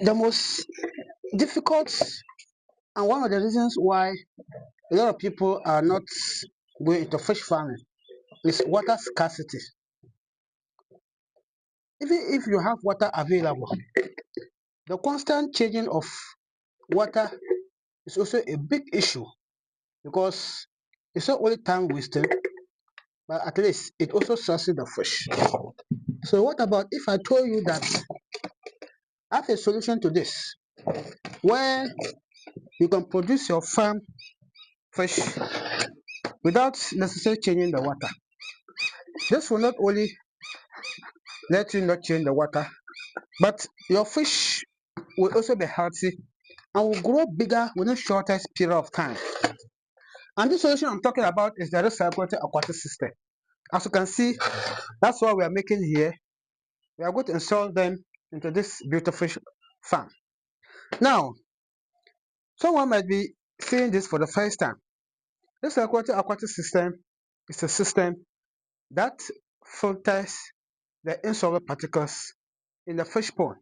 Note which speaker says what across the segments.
Speaker 1: The most difficult and one of the reasons why a lot of people are not going into fish farming is water scarcity. Even if you have water available, the constant changing of water is also a big issue because it's not only time wasting, but at least it also sources the fish. So what about if I told you that I have a solution to this, where you can produce your farm fish without necessarily changing the water? This will not only let you not change the water, but your fish will also be healthy and will grow bigger within the shortest period of time. And this solution I'm talking about is the Recirculating Aquaculture System. As you can see, that's what we are making here. We are going to install them into this beautiful farm. Now, someone might be seeing this for the first time. This aquatic system is a system that filters the insoluble particles in the fish pond.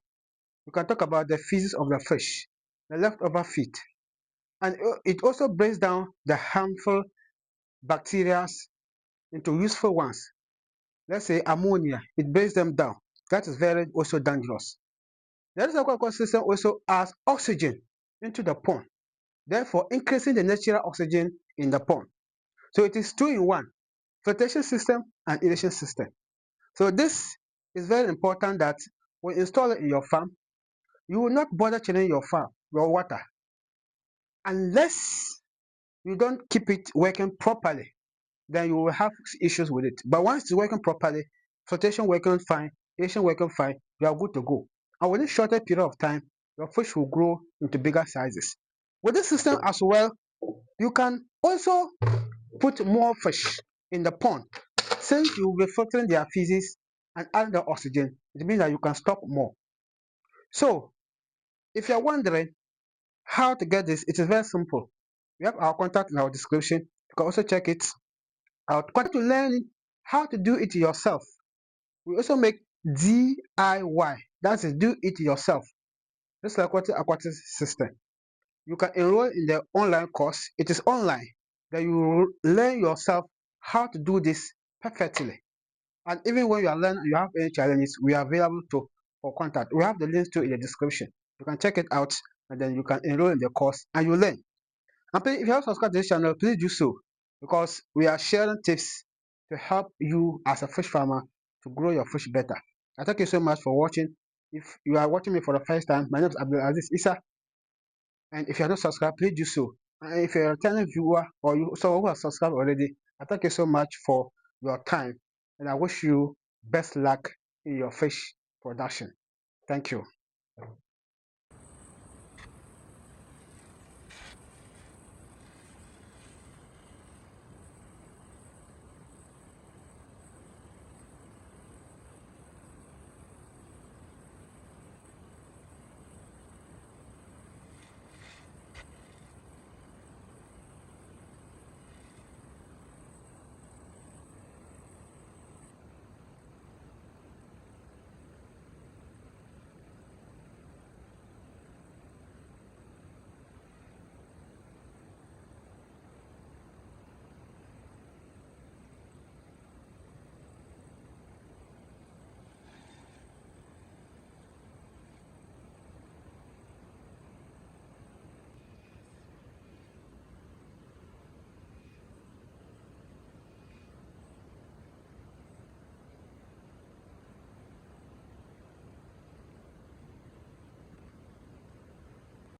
Speaker 1: You can talk about the feces of the fish, the leftover feed, and it also breaks down the harmful bacteria into useful ones. Let's say ammonia, it breaks them down. That is very also dangerous. The aquatic system also adds oxygen into the pond, therefore increasing the natural oxygen in the pond. So it is two in one, filtration system and irrigation system. So this is very important that when you install it in your farm, you will not bother changing your water, unless you don't keep it working properly. Then you will have issues with it. But once it's working properly, filtration working fine, irrigation working fine, you are good to go. And within a shorter period of time, your fish will grow into bigger sizes. With this system as well, you can also put more fish in the pond. Since you will be filtering their feces and adding the oxygen, it means that you can stock more. So, if you're wondering how to get this, it is very simple. We have our contact in our description. You can also check it out. To learn how to do it yourself. We also make DIY. That is do it yourself. This is aquatic system. You can enroll in the online course. It is online. That you will learn yourself how to do this perfectly. And even when you are learning, you have any challenges, we are available for contact. We have the links to in the description. You can check it out and then you can enroll in the course and you learn. And please, if you have subscribed to this channel, please do so because we are sharing tips to help you as a fish farmer to grow your fish better. I thank you so much for watching. If you are watching me for the first time, my name is Abdulaziz Issa, and if you are not subscribed, please do so. And if you're a returning viewer or someone who has subscribed already, I thank you so much for your time, and I wish you best luck in your fish production. Thank you.